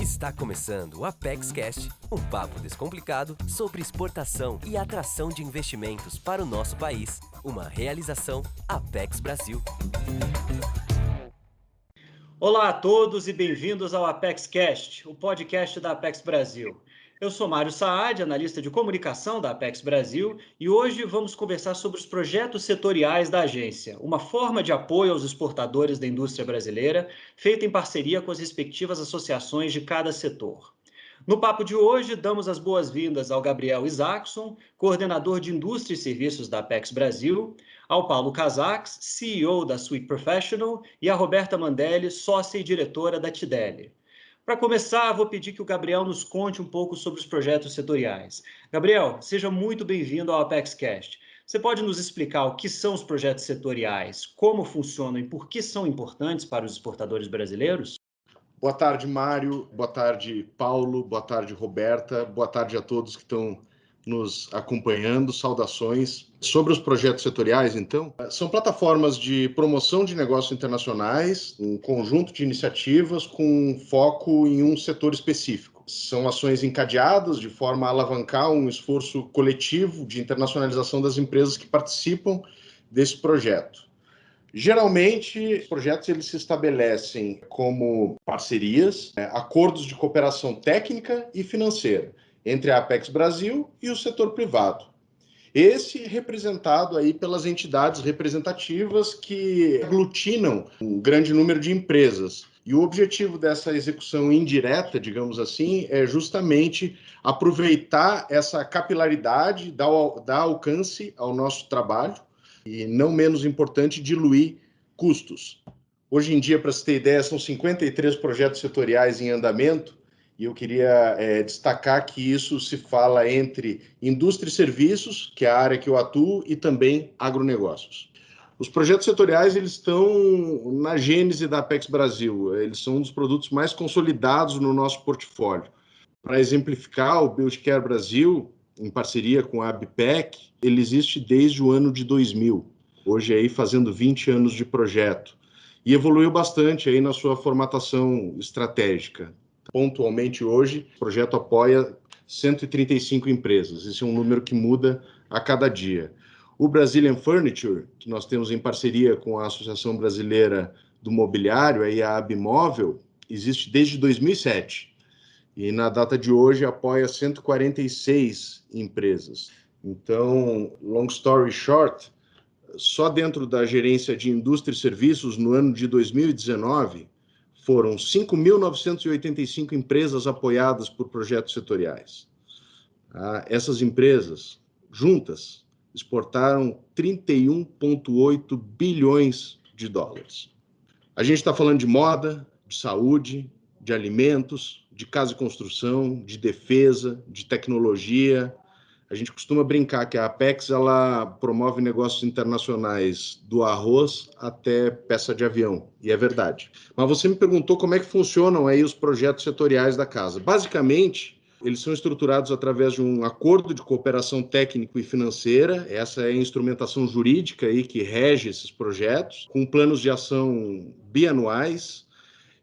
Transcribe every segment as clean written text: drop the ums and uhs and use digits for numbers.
Está começando o ApexCast, um papo descomplicado sobre exportação e atração de investimentos para o nosso país. Uma realização Apex Brasil. Olá a todos e bem-vindos ao ApexCast, o podcast da Apex Brasil. Eu sou Mário Saad, analista de comunicação da Apex Brasil, e hoje vamos conversar sobre os projetos setoriais da agência, uma forma de apoio aos exportadores da indústria brasileira, feita em parceria com as respectivas associações de cada setor. No papo de hoje, damos as boas-vindas ao Gabriel Isaacson, coordenador de Indústria e Serviços da Apex Brasil, ao Paulo Casax, CEO da Sweet Professional, e a Roberta Mandelli, sócia e diretora da Tideli. Para começar, vou pedir que o Gabriel nos conte um pouco sobre os projetos setoriais. Gabriel, seja muito bem-vindo ao ApexCast. Você pode nos explicar o que são os projetos setoriais, como funcionam e por que são importantes para os exportadores brasileiros? Boa tarde, Mário. Boa tarde, Paulo. Boa tarde, Roberta. Boa tarde a todos que estão nos acompanhando. Saudações. Sobre os projetos setoriais, então, são plataformas de promoção de negócios internacionais, um conjunto de iniciativas com foco em um setor específico. São ações encadeadas de forma a alavancar um esforço coletivo de internacionalização das empresas que participam desse projeto. Geralmente, os projetos eles se estabelecem como parcerias, acordos de cooperação técnica e financeira entre a Apex Brasil e o setor privado. Esse representado aí pelas entidades representativas que aglutinam um grande número de empresas. E o objetivo dessa execução indireta, digamos assim, é justamente aproveitar essa capilaridade, dar alcance ao nosso trabalho, e, não menos importante, diluir custos. Hoje em dia, para você ter ideia, são 53 projetos setoriais em andamento, e eu queria destacar que isso se fala entre indústria e serviços, que é a área que eu atuo, e também agronegócios. Os projetos setoriais eles estão na gênese da Apex Brasil, eles são um dos produtos mais consolidados no nosso portfólio. Para exemplificar, o Build Care Brasil, em parceria com a ABPEC, ele existe desde o ano de 2000, hoje aí fazendo 20 anos de projeto, e evoluiu bastante aí na sua formatação estratégica. Pontualmente hoje, o projeto apoia 135 empresas, esse é um número que muda a cada dia. O Brazilian Furniture, que nós temos em parceria com a Associação Brasileira do Mobiliário, aí a Abmóvel, existe desde 2007. E na data de hoje apoia 146 empresas. Então, long story short, só dentro da gerência de indústria e serviços, no ano de 2019, foram 5.985 empresas apoiadas por projetos setoriais. Essas empresas, juntas, exportaram 31,8 bilhões de dólares. A gente está falando de moda, de saúde, de alimentos, de casa e construção, de defesa, de tecnologia. A gente costuma brincar que a Apex ela promove negócios internacionais do arroz até peça de avião, e é verdade. Mas você me perguntou como é que funcionam aí os projetos setoriais da casa. Basicamente, eles são estruturados através de um acordo de cooperação técnico e financeira, essa é a instrumentação jurídica aí que rege esses projetos, com planos de ação bianuais.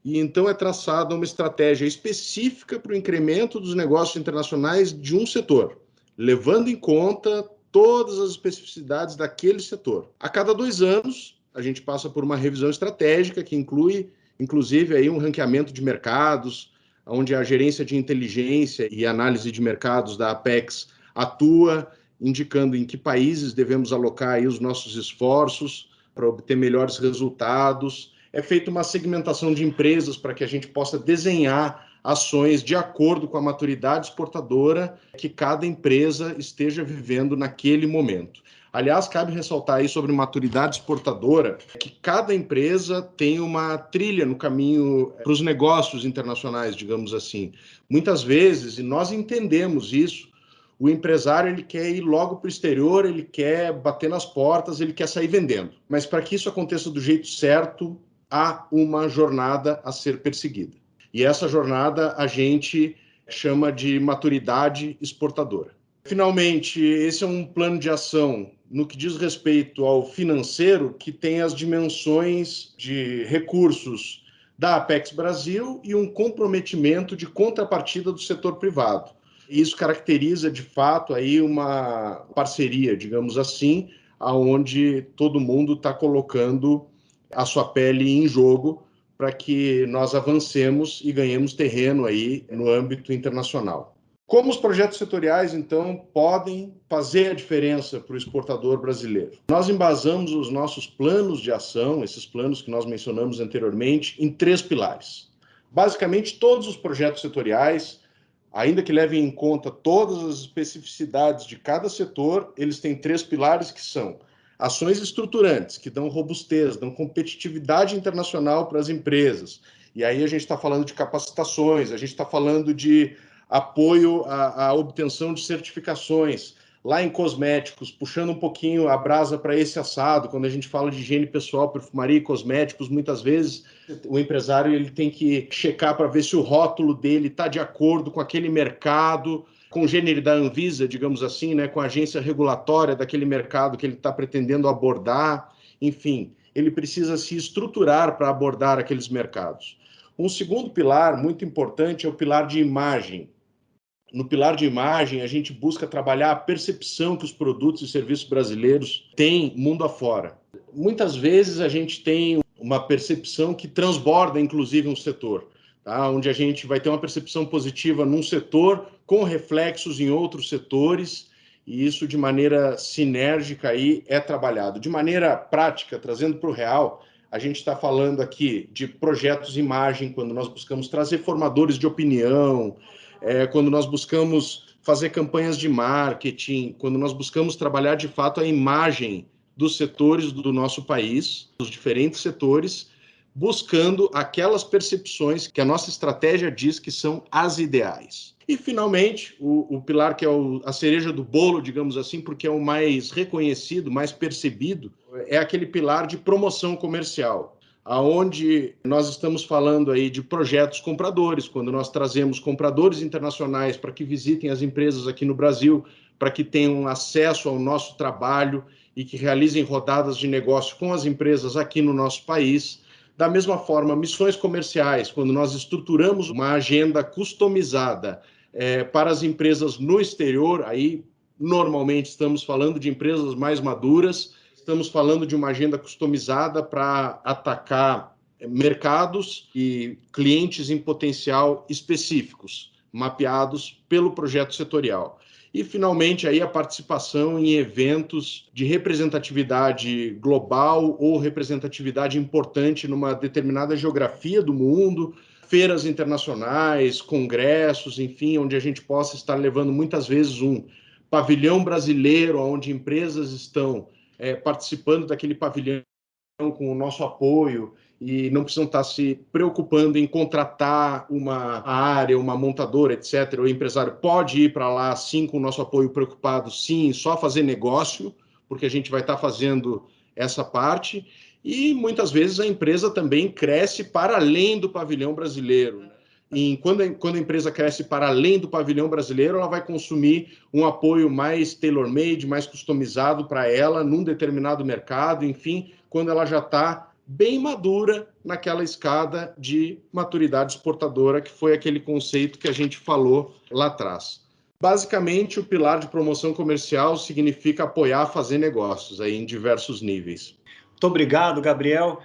E então é traçada uma estratégia específica para o incremento dos negócios internacionais de um setor, levando em conta todas as especificidades daquele setor. A cada 2 anos, a gente passa por uma revisão estratégica que inclui, inclusive, aí um ranqueamento de mercados, onde a gerência de inteligência e análise de mercados da Apex atua, indicando em que países devemos alocar aí os nossos esforços para obter melhores resultados. É feita uma segmentação de empresas para que a gente possa desenhar ações de acordo com a maturidade exportadora que cada empresa esteja vivendo naquele momento. Aliás, cabe ressaltar aí sobre maturidade exportadora que cada empresa tem uma trilha no caminho para os negócios internacionais, digamos assim. Muitas vezes, e nós entendemos isso, o empresário ele quer ir logo para o exterior, ele quer bater nas portas, ele quer sair vendendo. Mas para que isso aconteça do jeito certo, há uma jornada a ser perseguida. E essa jornada a gente chama de maturidade exportadora. Finalmente, esse é um plano de ação no que diz respeito ao financeiro que tem as dimensões de recursos da Apex Brasil e um comprometimento de contrapartida do setor privado. Isso caracteriza, de fato, aí uma parceria, digamos assim, onde todo mundo está colocando a sua pele em jogo para que nós avancemos e ganhemos terreno aí no âmbito internacional. Como os projetos setoriais, então, podem fazer a diferença para o exportador brasileiro? Nós embasamos os nossos planos de ação, esses planos que nós mencionamos anteriormente, em 3 pilares. Basicamente, todos os projetos setoriais, ainda que levem em conta todas as especificidades de cada setor, eles têm 3 pilares que são ações estruturantes, que dão robustez, dão competitividade internacional para as empresas. E aí a gente está falando de capacitações, a gente está falando de apoio à obtenção de certificações. Lá em cosméticos, puxando um pouquinho a brasa para esse assado, quando a gente fala de higiene pessoal, perfumaria e cosméticos, muitas vezes o empresário ele tem que checar para ver se o rótulo dele está de acordo com aquele mercado, com o gênero da Anvisa, digamos assim, né, com a agência regulatória daquele mercado que ele está pretendendo abordar. Enfim, ele precisa se estruturar para abordar aqueles mercados. Um segundo pilar muito importante é o pilar de imagem. No pilar de imagem, a gente busca trabalhar a percepção que os produtos e serviços brasileiros têm mundo afora. Muitas vezes a gente tem uma percepção que transborda, inclusive, um setor, tá? Onde a gente vai ter uma percepção positiva num setor com reflexos em outros setores, e isso de maneira sinérgica aí é trabalhado. De maneira prática, trazendo para o real, a gente está falando aqui de projetos de imagem, quando nós buscamos trazer formadores de opinião, quando nós buscamos fazer campanhas de marketing, quando nós buscamos trabalhar de fato a imagem dos setores do nosso país, dos diferentes setores, buscando aquelas percepções que a nossa estratégia diz que são as ideais. E, finalmente, o pilar que é a cereja do bolo, digamos assim, porque é o mais reconhecido, mais percebido, é aquele pilar de promoção comercial, aonde nós estamos falando aí de projetos compradores, quando nós trazemos compradores internacionais para que visitem as empresas aqui no Brasil, para que tenham acesso ao nosso trabalho e que realizem rodadas de negócio com as empresas aqui no nosso país. Da mesma forma, missões comerciais, quando nós estruturamos uma agenda customizada para as empresas no exterior, aí normalmente estamos falando de empresas mais maduras, estamos falando de uma agenda customizada para atacar mercados e clientes em potencial específicos, mapeados pelo projeto setorial. E, finalmente, aí a participação em eventos de representatividade global ou representatividade importante numa determinada geografia do mundo, feiras internacionais, congressos, enfim, onde a gente possa estar levando muitas vezes um pavilhão brasileiro, onde empresas estão participando daquele pavilhão com o nosso apoio e não precisam estar se preocupando em contratar uma área, uma montadora, etc. O empresário pode ir para lá, sim, com o nosso apoio preocupado, sim, só fazer negócio, porque a gente vai estar fazendo essa parte. E muitas vezes a empresa também cresce para além do pavilhão brasileiro. E quando a empresa cresce para além do pavilhão brasileiro, ela vai consumir um apoio mais tailor-made, mais customizado para ela, num determinado mercado, enfim, quando ela já está bem madura naquela escada de maturidade exportadora, que foi aquele conceito que a gente falou lá atrás. Basicamente, o pilar de promoção comercial significa apoiar, fazer negócios aí em diversos níveis. Muito obrigado, Gabriel.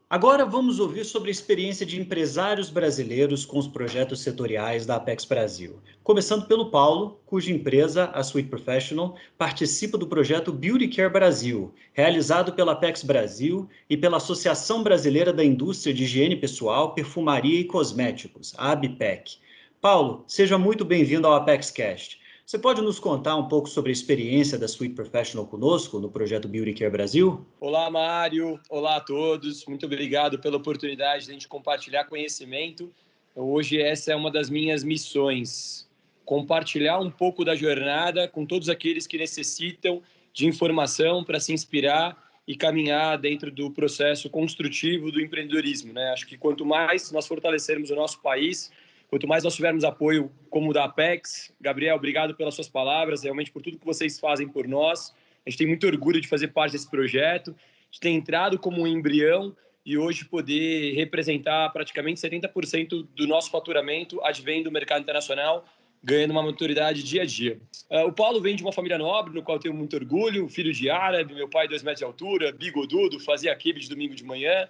Agora vamos ouvir sobre a experiência de empresários brasileiros com os projetos setoriais da Apex Brasil. Começando pelo Paulo, cuja empresa, a Sweet Professional, participa do projeto Beauty Care Brasil, realizado pela Apex Brasil e pela Associação Brasileira da Indústria de Higiene Pessoal, Perfumaria e Cosméticos, a ABPEC. Paulo, seja muito bem-vindo ao Apex Cast. Você pode nos contar um pouco sobre a experiência da Sweet Professional conosco no projeto Beauty Care Brasil? Olá, Mário. Olá a todos. Muito obrigado pela oportunidade de a gente compartilhar conhecimento. Hoje essa é uma das minhas missões, compartilhar um pouco da jornada com todos aqueles que necessitam de informação para se inspirar e caminhar dentro do processo construtivo do empreendedorismo, né? Acho que quanto mais nós fortalecermos o nosso país, quanto mais nós tivermos apoio como o da Apex, Gabriel, obrigado pelas suas palavras, realmente por tudo que vocês fazem por nós. A gente tem muito orgulho de fazer parte desse projeto, de ter entrado como um embrião e hoje poder representar praticamente 70% do nosso faturamento advém do mercado internacional, ganhando uma maturidade dia a dia. O Paulo vem de uma família nobre, no qual eu tenho muito orgulho, filho de árabe, meu pai 2 metros de altura, bigodudo, fazia quibe de domingo de manhã,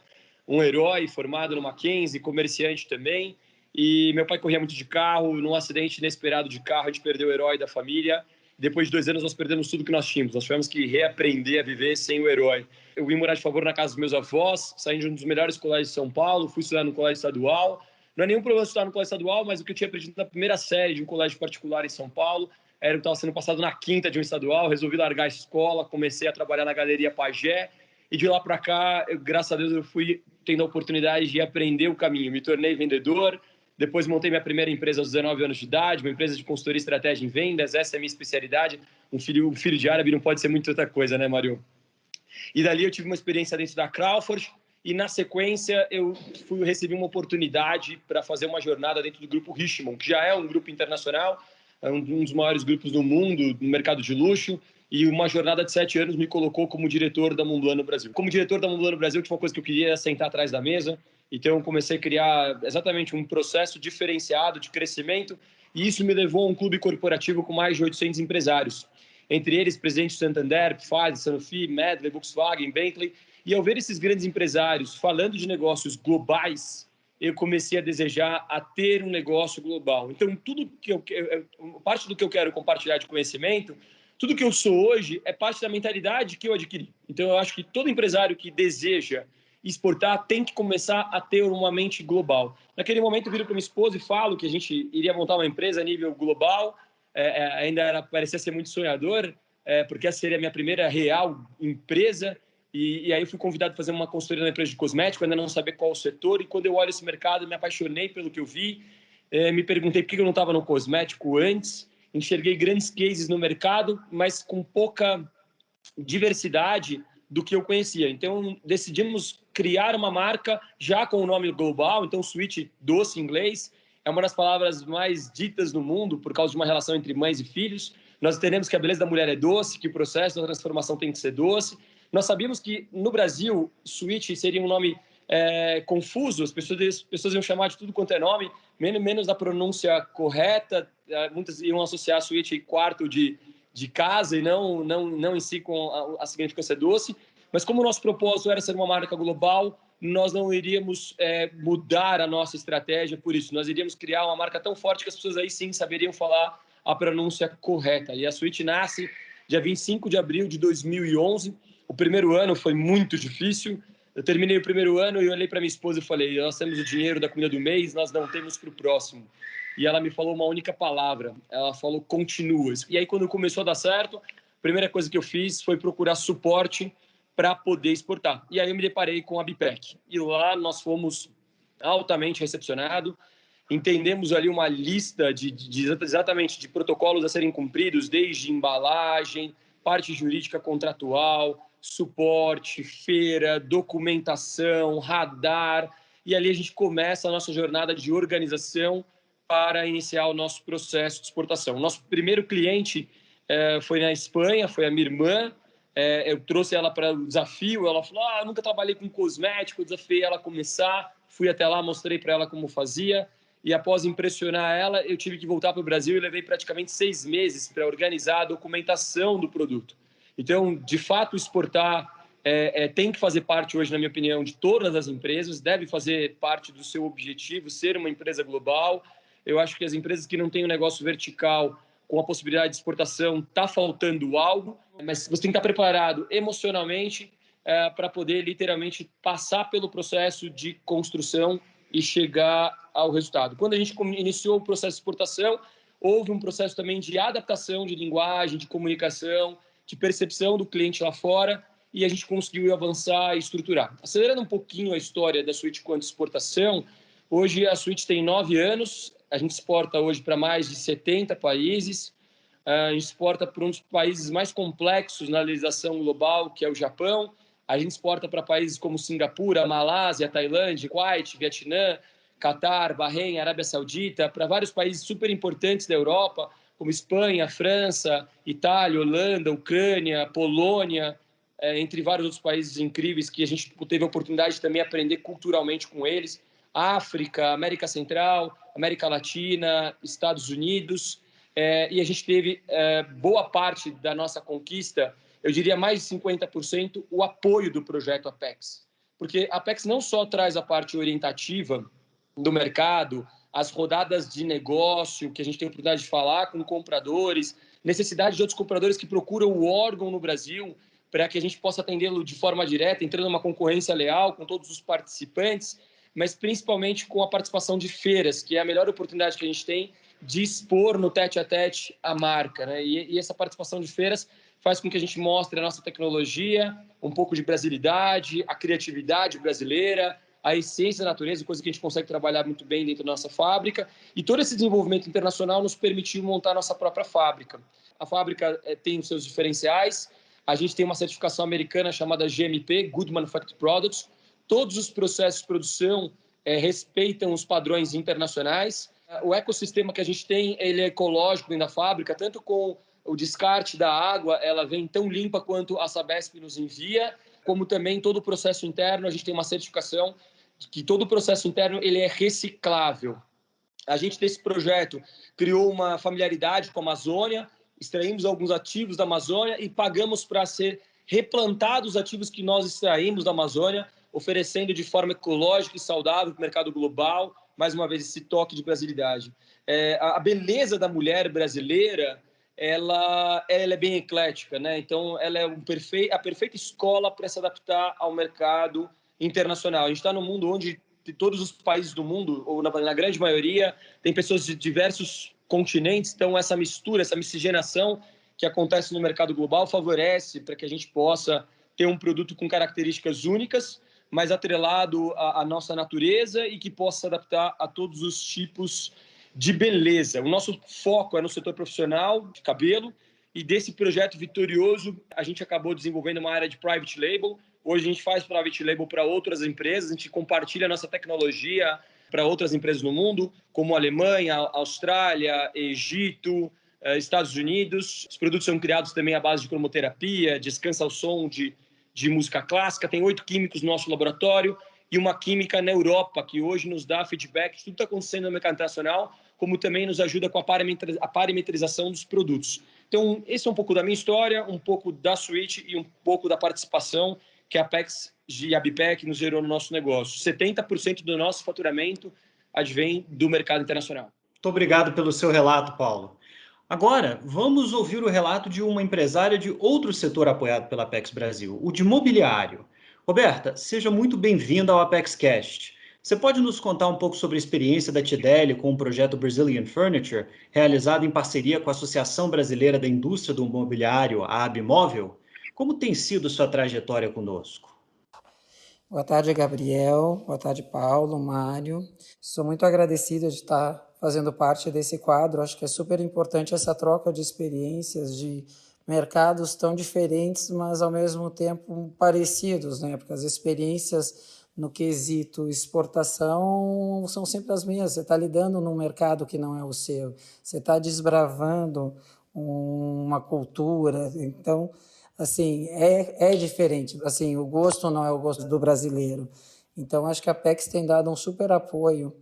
um herói formado no Mackenzie, comerciante também, e meu pai corria muito de carro, num acidente inesperado de carro, a gente perdeu o herói da família. Depois de 2 anos, nós perdemos tudo que nós tínhamos. Nós tivemos que reaprender a viver sem o herói. Eu vim morar de favor na casa dos meus avós, saí de um dos melhores colégios de São Paulo, fui estudar no colégio estadual. Não é nenhum problema estudar no colégio estadual, mas o que eu tinha aprendido na primeira série de um colégio particular em São Paulo era o que estava sendo passado na quinta de um estadual. Resolvi largar a escola, comecei a trabalhar na Galeria Pagé, e de lá para cá, graças a Deus, eu fui tendo a oportunidade de aprender o caminho. Me tornei vendedor, depois montei minha primeira empresa aos 19 anos de idade, uma empresa de consultoria e estratégia em vendas. Essa é a minha especialidade. Um filho de árabe não pode ser muito outra coisa, né, Mário? E dali eu tive uma experiência dentro da Crawford e, na sequência, eu recebi uma oportunidade para fazer uma jornada dentro do grupo Richemont, que já é um grupo internacional, é um dos maiores grupos do mundo, no mercado de luxo, e uma jornada de 7 anos me colocou como diretor da Montblanc no Brasil. Como diretor da Montblanc no Brasil, tinha uma coisa que eu queria sentar atrás da mesa. Então, eu comecei a criar exatamente um processo diferenciado de crescimento, e isso me levou a um clube corporativo com mais de 800 empresários. Entre eles, presidente do Santander, Pfizer, Sanofi, Medley, Volkswagen, Bentley. E ao ver esses grandes empresários falando de negócios globais, eu comecei a desejar a ter um negócio global. Então, parte do que eu quero compartilhar de conhecimento, tudo que eu sou hoje é parte da mentalidade que eu adquiri. Então, eu acho que todo empresário que deseja exportar tem que começar a ter uma mente global. Naquele momento, eu viro para minha esposa e falo que a gente iria montar uma empresa a nível global. Parecia ser muito sonhador, porque essa seria a minha primeira real empresa. E aí eu fui convidado a fazer uma consultoria na empresa de cosmético, ainda não sabia qual o setor. E quando eu olho esse mercado, me apaixonei pelo que eu vi. Me perguntei por que eu não estava no cosmético antes. Enxerguei grandes cases no mercado, mas com pouca diversidade do que eu conhecia. Então, decidimos criar uma marca já com o nome global. Então, Sweet doce em inglês é uma das palavras mais ditas no mundo por causa de uma relação entre mães e filhos. Nós entendemos que a beleza da mulher é doce, que o processo da transformação tem que ser doce. Nós sabíamos que no Brasil, Sweet seria um nome confuso, as pessoas iam chamar de tudo quanto é nome, menos da pronúncia correta. Muitas iam associar Sweet quarto de casa e não em si com a significância doce. Mas como o nosso propósito era ser uma marca global, nós não iríamos mudar a nossa estratégia por isso. Nós iríamos criar uma marca tão forte que as pessoas aí sim saberiam falar a pronúncia correta. E a Sweet nasce dia 25 de abril de 2011. O primeiro ano foi muito difícil. Eu terminei o primeiro ano e olhei para minha esposa e falei: nós temos o dinheiro da comida do mês, nós não temos para o próximo. E ela me falou uma única palavra. Ela falou: continua. E aí, quando começou a dar certo, a primeira coisa que eu fiz foi procurar suporte para poder exportar. E aí eu me deparei com a Bipec. E lá nós fomos altamente recepcionados. Entendemos ali uma lista exatamente de protocolos a serem cumpridos, desde embalagem, parte jurídica contratual, suporte, feira, documentação, radar. E ali a gente começa a nossa jornada de organização para iniciar o nosso processo de exportação. Nosso primeiro cliente foi na Espanha, foi a minha irmã. Eu trouxe ela para o desafio, ela falou: eu nunca trabalhei com cosmético, desafiei ela a começar, fui até lá, mostrei para ela como fazia, e após impressionar ela, eu tive que voltar para o Brasil e levei praticamente 6 meses para organizar a documentação do produto. Então, de fato, exportar tem que fazer parte hoje, na minha opinião, de todas as empresas, deve fazer parte do seu objetivo, ser uma empresa global. Eu acho que as empresas que não têm um negócio vertical com a possibilidade de exportação, está faltando algo, mas você tem que estar preparado emocionalmente para poder literalmente passar pelo processo de construção e chegar ao resultado. Quando a gente iniciou o processo de exportação, houve um processo também de adaptação de linguagem, de comunicação, de percepção do cliente lá fora, e a gente conseguiu avançar e estruturar. Acelerando um pouquinho a história da Sweet quanto exportação, hoje a Sweet tem 9 anos, a gente exporta hoje para mais de 70 países, a gente exporta para um dos países mais complexos na legislação global, que é o Japão. A gente exporta para países como Singapura, Malásia, Tailândia, Kuwait, Vietnã, Catar, Bahrein, Arábia Saudita, para vários países super importantes da Europa, como Espanha, França, Itália, Holanda, Ucrânia, Polônia, entre vários outros países incríveis que a gente teve a oportunidade de também aprender culturalmente com eles. África, América Central, América Latina, Estados Unidos. E a gente teve boa parte da nossa conquista, eu diria mais de 50%, o apoio do projeto Apex. Porque a Apex não só traz a parte orientativa do mercado, as rodadas de negócio, que a gente tem a oportunidade de falar com compradores, necessidade de outros compradores que procuram o órgão no Brasil para que a gente possa atendê-lo de forma direta, entrando numa concorrência leal com todos os participantes, mas principalmente com a participação de feiras, que é a melhor oportunidade que a gente tem de expor no tete-a-tete a marca, né? E essa participação de feiras faz com que a gente mostre a nossa tecnologia, um pouco de brasilidade, a criatividade brasileira, a essência da natureza, coisa que a gente consegue trabalhar muito bem dentro da nossa fábrica. E todo esse desenvolvimento internacional nos permitiu montar a nossa própria fábrica. A fábrica tem os seus diferenciais. A gente tem uma certificação americana chamada GMP, Good Manufactured Products. Todos os processos de produção respeitam os padrões internacionais. O ecossistema que a gente tem, ele é ecológico dentro da fábrica, tanto com o descarte da água, ela vem tão limpa quanto a Sabesp nos envia, como também todo o processo interno, a gente tem uma certificação de que todo o processo interno ele é reciclável. A gente, desse projeto, criou uma familiaridade com a Amazônia, extraímos alguns ativos da Amazônia e pagamos para ser replantados os ativos que nós extraímos da Amazônia, oferecendo de forma ecológica e saudável para o mercado global, mais uma vez, esse toque de brasilidade. A beleza da mulher brasileira, ela é bem eclética, né? Então, ela é a perfeita escola para se adaptar ao mercado internacional. A gente está num mundo onde todos os países do mundo, ou na grande maioria, tem pessoas de diversos continentes, então essa mistura, essa miscigenação que acontece no mercado global favorece para que a gente possa ter um produto com características únicas, mas atrelado à nossa natureza e que possa se adaptar a todos os tipos de beleza. O nosso foco é no setor profissional de cabelo e desse projeto vitorioso a gente acabou desenvolvendo uma área de private label. Hoje a gente faz private label para outras empresas, a gente compartilha a nossa tecnologia para outras empresas no mundo, como Alemanha, Austrália, Egito, Estados Unidos. Os produtos são criados também à base de cromoterapia, descansa ao som de música clássica. Tem 8 químicos no nosso laboratório e uma química na Europa, que hoje nos dá feedback de tudo que está acontecendo no mercado internacional, como também nos ajuda com a parametrização dos produtos. Então, esse é um pouco da minha história, um pouco da Switch e um pouco da participação que a Apex e a Bipec nos gerou no nosso negócio. 70% do nosso faturamento advém do mercado internacional. Muito obrigado pelo seu relato, Paulo. Agora, vamos ouvir o relato de uma empresária de outro setor apoiado pela Apex Brasil, o de mobiliário. Roberta, seja muito bem-vinda ao ApexCast. Você pode nos contar um pouco sobre a experiência da Tideli com o projeto Brazilian Furniture, realizado em parceria com a Associação Brasileira da Indústria do Mobiliário, a Abimóvel? Como tem sido sua trajetória conosco? Boa tarde, Gabriel. Boa tarde, Paulo, Mário. Sou muito agradecido de estar fazendo parte desse quadro. Acho que é super importante essa troca de experiências de mercados tão diferentes, mas ao mesmo tempo parecidos, né? Porque as experiências no quesito exportação são sempre as mesmas. Você está lidando num mercado que não é o seu, você está desbravando uma cultura, então assim, é diferente, assim, o gosto não é o gosto do brasileiro. Então, acho que a Apex tem dado um super apoio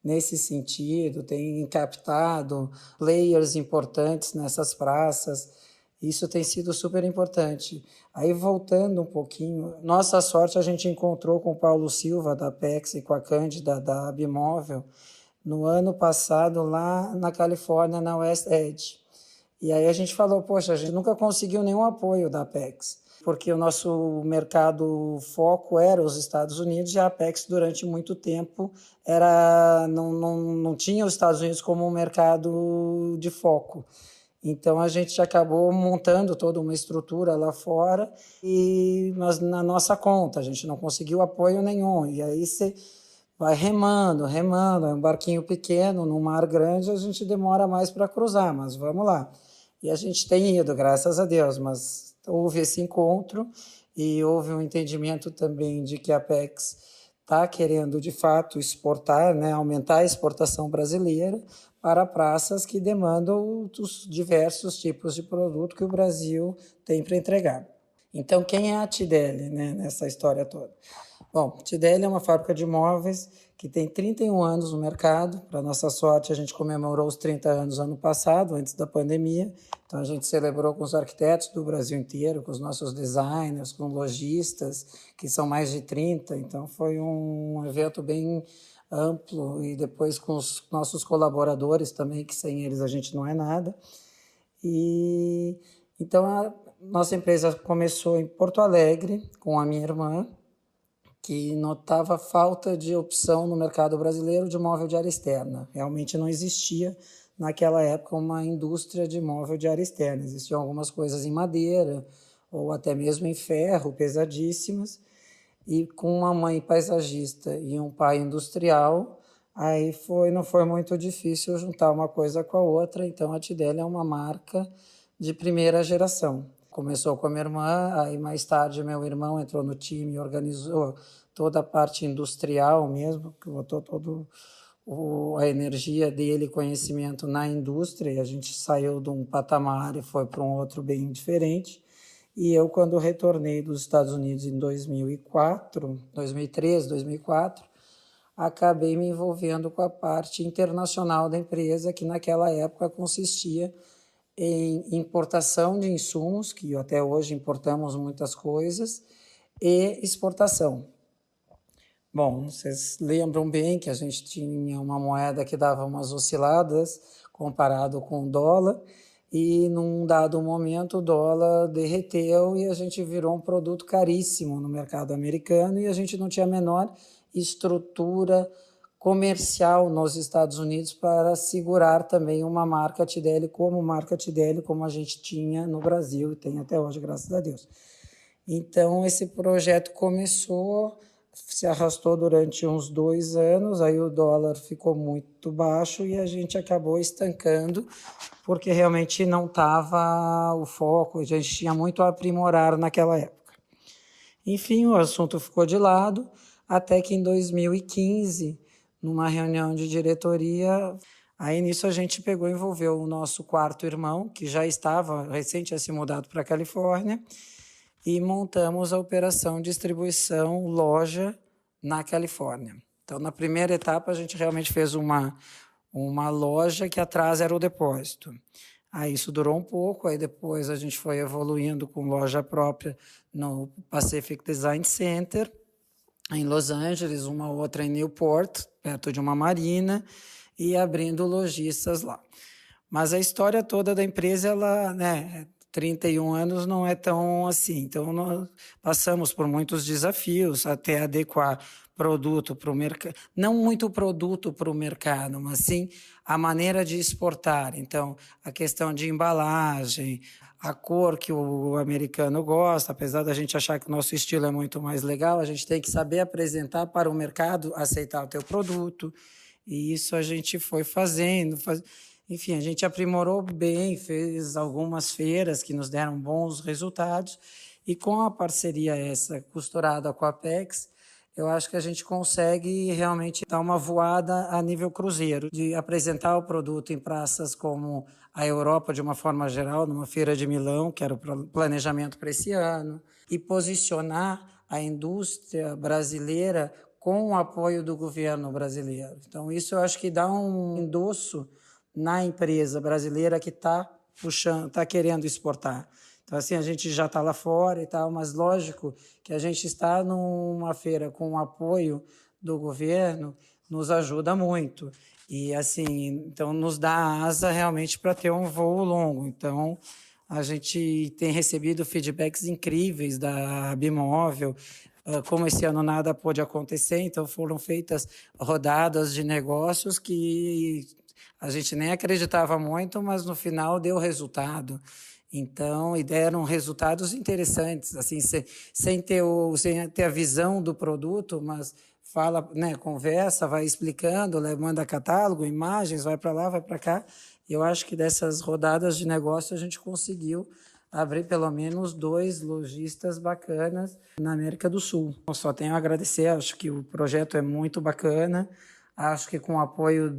nesse sentido, tem captado players importantes nessas praças, isso tem sido super importante. Aí, voltando um pouquinho, nossa sorte a gente encontrou com o Paulo Silva, da Apex, e com a Cândida, da Abimóvel, no ano passado, lá na Califórnia, na West Edge. E aí a gente falou, poxa, a gente nunca conseguiu nenhum apoio da Apex, porque o nosso mercado foco era os Estados Unidos e a Apex durante muito tempo não tinha os Estados Unidos como um mercado de foco. Então a gente acabou montando toda uma estrutura lá fora mas na nossa conta, a gente não conseguiu apoio nenhum. E aí você vai remando, é um barquinho pequeno, num mar grande a gente demora mais para cruzar, mas vamos lá. E a gente tem ido, graças a Deus, mas houve esse encontro e houve um entendimento também de que a Apex está querendo, de fato, exportar, né, aumentar a exportação brasileira para praças que demandam os diversos tipos de produto que o Brasil tem para entregar. Então, quem é a Tidele, né, nessa história toda? Bom, Tidele é uma fábrica de móveis que tem 31 anos no mercado. Para nossa sorte, a gente comemorou os 30 anos ano passado, antes da pandemia. Então, a gente celebrou com os arquitetos do Brasil inteiro, com os nossos designers, com lojistas, que são mais de 30. Então, foi um evento bem amplo, e depois com os nossos colaboradores também, que sem eles a gente não é nada. E então, a nossa empresa começou em Porto Alegre, com a minha irmã, que notava falta de opção no mercado brasileiro de móvel de área externa. Realmente não existia, naquela época, uma indústria de móvel de área externa. Existiam algumas coisas em madeira, ou até mesmo em ferro, pesadíssimas. E com uma mãe paisagista e um pai industrial, aí não foi muito difícil juntar uma coisa com a outra. Então, a Tidele é uma marca de primeira geração. Começou com a minha irmã, aí mais tarde meu irmão entrou no time e organizou toda a parte industrial mesmo, que botou toda a energia dele, conhecimento na indústria, e a gente saiu de um patamar e foi para um outro bem diferente. E eu, quando retornei dos Estados Unidos em 2003, 2004, acabei me envolvendo com a parte internacional da empresa, que naquela época consistia em importação de insumos, que até hoje importamos muitas coisas, e exportação. Bom, vocês lembram bem que a gente tinha uma moeda que dava umas osciladas comparado com o dólar, e num dado momento o dólar derreteu e a gente virou um produto caríssimo no mercado americano, e a gente não tinha a menor estrutura comercial nos Estados Unidos para segurar também uma marca Tidele como a gente tinha no Brasil e tem até hoje, graças a Deus. Então, esse projeto começou, se arrastou durante uns 2 anos, aí o dólar ficou muito baixo e a gente acabou estancando, porque realmente não estava o foco, a gente tinha muito a aprimorar naquela época. Enfim, o assunto ficou de lado, até que em 2015, numa reunião de diretoria, aí nisso a gente pegou e envolveu o nosso quarto irmão, que já estava, recente tinha se mudado para a Califórnia, e montamos a operação distribuição loja na Califórnia. Então, na primeira etapa, a gente realmente fez uma loja que atrás era o depósito. Aí isso durou um pouco, aí depois a gente foi evoluindo com loja própria no Pacific Design Center, em Los Angeles, uma outra em Newport, perto de uma marina, e abrindo lojistas lá. Mas a história toda da empresa, ela, 31 anos não é tão assim. Então, nós passamos por muitos desafios até adequar produto para o mercado. Não muito produto para o mercado, mas sim a maneira de exportar. Então, a questão de embalagem, a cor que o americano gosta, apesar da gente achar que o nosso estilo é muito mais legal, a gente tem que saber apresentar para o mercado, aceitar o teu produto, e isso a gente foi fazendo. Enfim, a gente aprimorou bem, fez algumas feiras que nos deram bons resultados, e com a parceria essa costurada com a Apex, eu acho que a gente consegue realmente dar uma voada a nível cruzeiro, de apresentar o produto em praças como a Europa, de uma forma geral, numa feira de Milão, que era o planejamento para esse ano, e posicionar a indústria brasileira com o apoio do governo brasileiro. Então, isso eu acho que dá um endosso na empresa brasileira que está querendo exportar. Então, assim, a gente já está lá fora e tal, mas lógico que a gente está numa feira com o apoio do governo, nos ajuda muito. E, assim, então nos dá asa realmente para ter um voo longo. Então, a gente tem recebido feedbacks incríveis da Bimóvel. Como esse ano nada pôde acontecer, então foram feitas rodadas de negócios que a gente nem acreditava muito, mas no final deu resultado. Então, e deram resultados interessantes, assim, sem ter a visão do produto, mas fala, conversa, vai explicando, manda catálogo, imagens, vai para lá, vai para cá. Eu acho que dessas rodadas de negócio a gente conseguiu abrir pelo menos 2 lojistas bacanas na América do Sul. Eu só tenho a agradecer, acho que o projeto é muito bacana, acho que com o apoio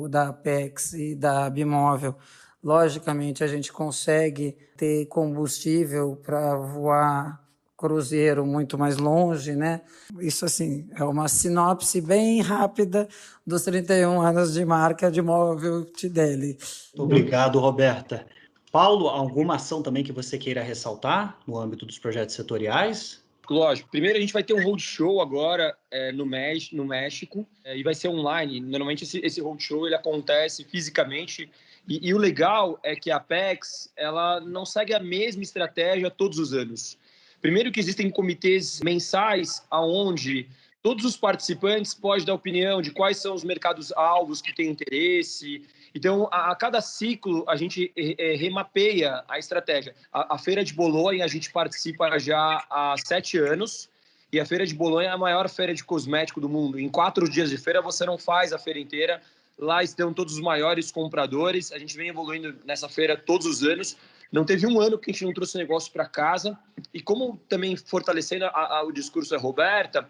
da Apex e da Bimóvel, Logicamente, a gente consegue ter combustível para voar cruzeiro muito mais longe, né? Isso, assim, é uma sinopse bem rápida dos 31 anos de marca de móvel Tideli. Muito obrigado, Roberta. Paulo, alguma ação também que você queira ressaltar no âmbito dos projetos setoriais? Lógico. Primeiro, a gente vai ter um roadshow agora no México e vai ser online. Normalmente, esse roadshow ele acontece fisicamente. E o legal é que a Apex ela não segue a mesma estratégia todos os anos. Primeiro que existem comitês mensais onde todos os participantes podem dar opinião de quais são os mercados-alvos que têm interesse. Então, a cada ciclo, a gente remapeia a estratégia. A Feira de Bolonha, a gente participa já há 7 anos, e a Feira de Bolonha é a maior feira de cosmético do mundo. Em 4 dias de feira, você não faz a feira inteira. Lá estão todos os maiores compradores. A gente vem evoluindo nessa feira todos os anos. Não teve um ano que a gente não trouxe negócio para casa. E como também fortalecendo o discurso da Roberta,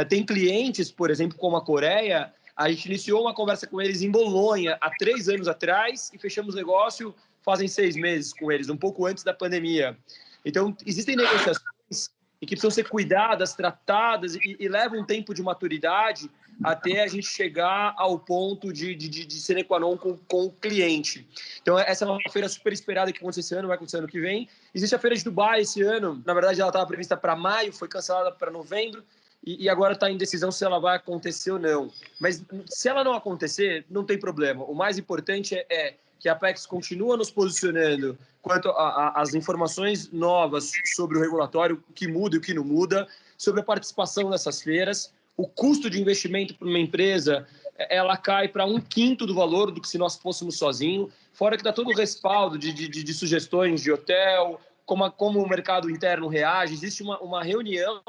tem clientes, por exemplo, como a Coreia. A gente iniciou uma conversa com eles em Bolonha há 3 anos atrás e fechamos negócio fazem 6 meses com eles, um pouco antes da pandemia. Então, existem negociações que precisam ser cuidadas, tratadas e levam um tempo de maturidade até a gente chegar ao ponto de sine qua non com o cliente. Então, essa é uma feira super esperada que acontece esse ano, vai acontecer ano que vem. Existe a Feira de Dubai esse ano. Na verdade, ela estava prevista para maio, foi cancelada para novembro. E agora está em decisão se ela vai acontecer ou não. Mas se ela não acontecer, não tem problema. O mais importante é que a Apex continua nos posicionando quanto às informações novas sobre o regulatório, o que muda e o que não muda, sobre a participação nessas feiras. O custo de investimento para uma empresa, ela cai para 1/5 do valor do que se nós fôssemos sozinhos, fora que dá todo o respaldo de sugestões de hotel, como o mercado interno reage. Existe uma reunião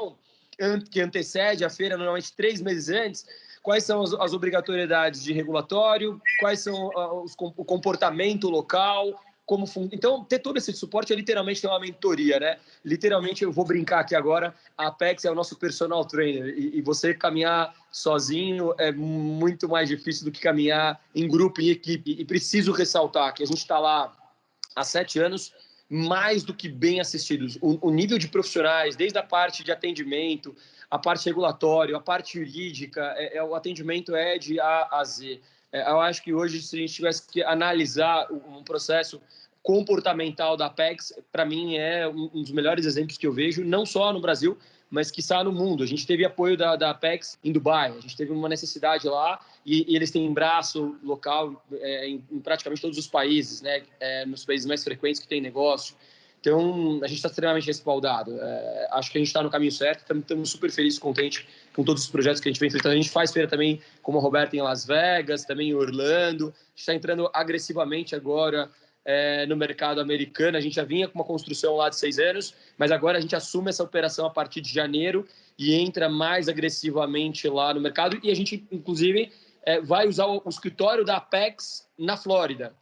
que antecede a feira, normalmente 3 meses antes, quais são as obrigatoriedades de regulatório, quais são o comportamento local, então, ter todo esse suporte é literalmente ter uma mentoria, né? Literalmente, eu vou brincar aqui agora, a Apex é o nosso personal trainer, e você caminhar sozinho é muito mais difícil do que caminhar em grupo, em equipe. E preciso ressaltar que a gente está lá há 7 anos, mais do que bem assistidos. O nível de profissionais, desde a parte de atendimento, a parte regulatória, a parte jurídica, o atendimento é de A a Z. Eu acho que hoje, se a gente tivesse que analisar um processo comportamental da Apex, para mim é um dos melhores exemplos que eu vejo, não só no Brasil, mas quiçá no mundo. A gente teve apoio da Apex em Dubai, a gente teve uma necessidade lá e eles têm braço local em praticamente todos os países, né? Nos países mais frequentes que tem negócio. Então, a gente está extremamente respaldado. Acho que a gente está no caminho certo, estamos super felizes e contentes com todos os projetos que a gente vem enfrentando. A gente faz feira também, como a Roberta, em Las Vegas, também em Orlando. A gente está entrando agressivamente agora no mercado americano. A gente já vinha com uma construção lá de 6 anos, mas agora a gente assume essa operação a partir de janeiro e entra mais agressivamente lá no mercado. E a gente, inclusive, vai usar o escritório da Apex na Flórida.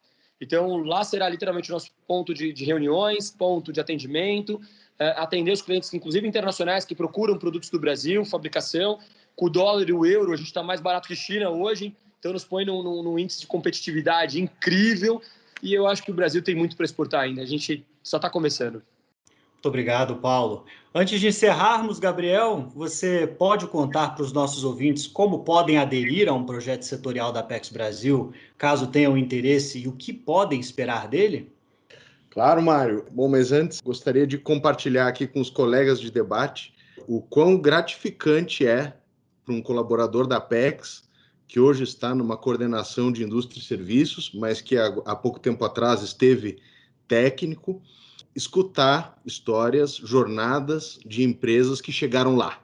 Então, lá será literalmente o nosso ponto de reuniões, ponto de atendimento, atender os clientes, inclusive internacionais, que procuram produtos do Brasil, fabricação. Com o dólar e o euro, a gente está mais barato que China hoje, então nos põe num índice de competitividade incrível. E eu acho que o Brasil tem muito para exportar ainda. A gente só está começando. Muito obrigado, Paulo. Antes de encerrarmos, Gabriel, você pode contar para os nossos ouvintes como podem aderir a um projeto setorial da Apex Brasil, caso tenham interesse, e o que podem esperar dele? Claro, Mário. Bom, mas antes gostaria de compartilhar aqui com os colegas de debate o quão gratificante é para um colaborador da Apex, que hoje está numa coordenação de indústria e serviços, mas que há pouco tempo atrás esteve técnico, escutar histórias, jornadas de empresas que chegaram lá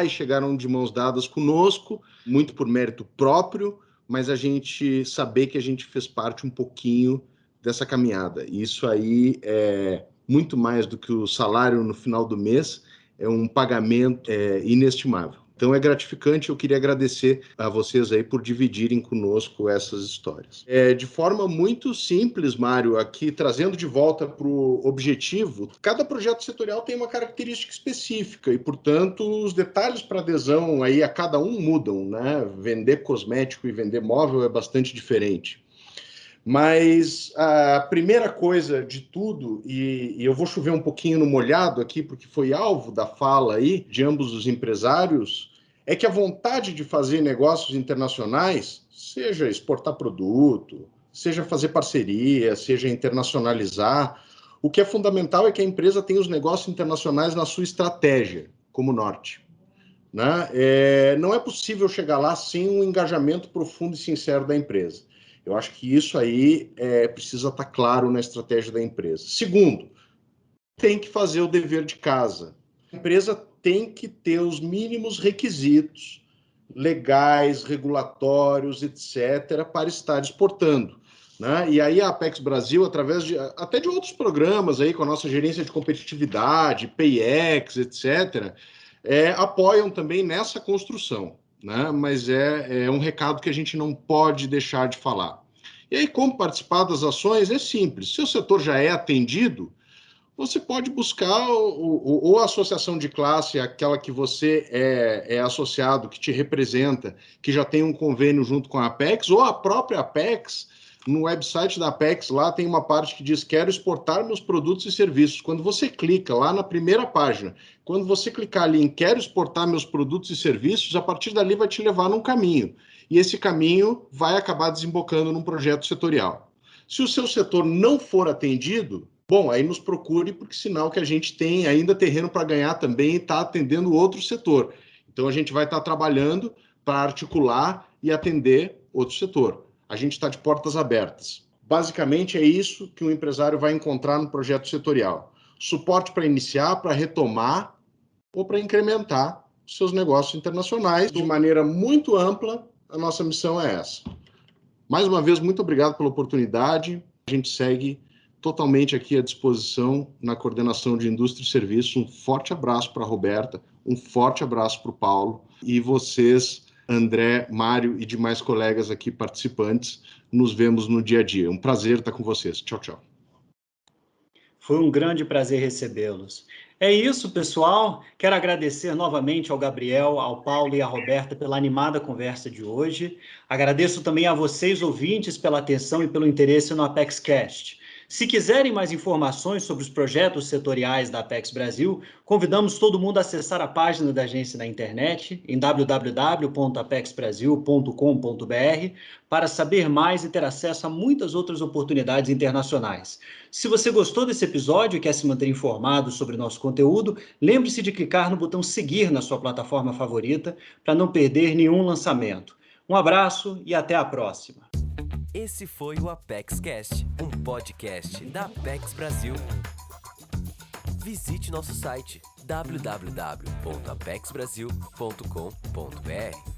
e chegaram de mãos dadas conosco, muito por mérito próprio, mas a gente saber que a gente fez parte um pouquinho dessa caminhada. Isso aí é muito mais do que o salário no final do mês, é um pagamento inestimável. Então é gratificante, eu queria agradecer a vocês aí por dividirem conosco essas histórias. De forma muito simples, Mário, aqui trazendo de volta para o objetivo, cada projeto setorial tem uma característica específica e, portanto, os detalhes para adesão aí a cada um mudam, né? Vender cosmético e vender móvel é bastante diferente. Mas a primeira coisa de tudo, e eu vou chover um pouquinho no molhado aqui, porque foi alvo da fala aí de ambos os empresários, é que a vontade de fazer negócios internacionais, seja exportar produto, seja fazer parceria, seja internacionalizar, o que é fundamental é que a empresa tenha os negócios internacionais na sua estratégia, como norte. Né? Não é possível chegar lá sem um engajamento profundo e sincero da empresa. Eu acho que isso aí precisa estar claro na estratégia da empresa. Segundo, tem que fazer o dever de casa. A empresa tem que ter os mínimos requisitos legais, regulatórios, etc., para estar exportando. Né? E aí a Apex Brasil, através até de outros programas aí, com a nossa gerência de competitividade, PayEx, etc., apoiam também nessa construção. Né? Mas é um recado que a gente não pode deixar de falar. E aí, como participar das ações? É simples. Se o setor já é atendido, você pode buscar ou a associação de classe, aquela que você é associado, que te representa, que já tem um convênio junto com a Apex, ou a própria Apex. No website da Apex, lá tem uma parte que diz: quero exportar meus produtos e serviços. Quando você clica lá na primeira página, quando você clicar ali em quero exportar meus produtos e serviços, a partir dali vai te levar num caminho. E esse caminho vai acabar desembocando num projeto setorial. Se o seu setor não for atendido, bom, aí nos procure, porque sinal que a gente tem ainda terreno para ganhar também e está atendendo outro setor. Então a gente vai estar trabalhando para articular e atender outro setor. A gente está de portas abertas. Basicamente é isso que o empresário vai encontrar no projeto setorial. Suporte para iniciar, para retomar ou para incrementar os seus negócios internacionais de maneira muito ampla. A nossa missão é essa. Mais uma vez, muito obrigado pela oportunidade. A gente segue totalmente aqui à disposição na coordenação de indústria e serviços. Um forte abraço para a Roberta, um forte abraço para o Paulo e vocês, André, Mário e demais colegas aqui participantes. Nos vemos no dia a dia. Um prazer estar com vocês. Tchau, tchau. Foi um grande prazer recebê-los. É isso, pessoal. Quero agradecer novamente ao Gabriel, ao Paulo e à Roberta pela animada conversa de hoje. Agradeço também a vocês, ouvintes, pela atenção e pelo interesse no ApexCast. Se quiserem mais informações sobre os projetos setoriais da Apex Brasil, convidamos todo mundo a acessar a página da agência na internet, em www.apexbrasil.com.br, para saber mais e ter acesso a muitas outras oportunidades internacionais. Se você gostou desse episódio e quer se manter informado sobre nosso conteúdo, lembre-se de clicar no botão seguir na sua plataforma favorita para não perder nenhum lançamento. Um abraço e até a próxima. Esse foi o ApexCast, um podcast da Apex Brasil. Visite nosso site www.apexbrasil.com.br.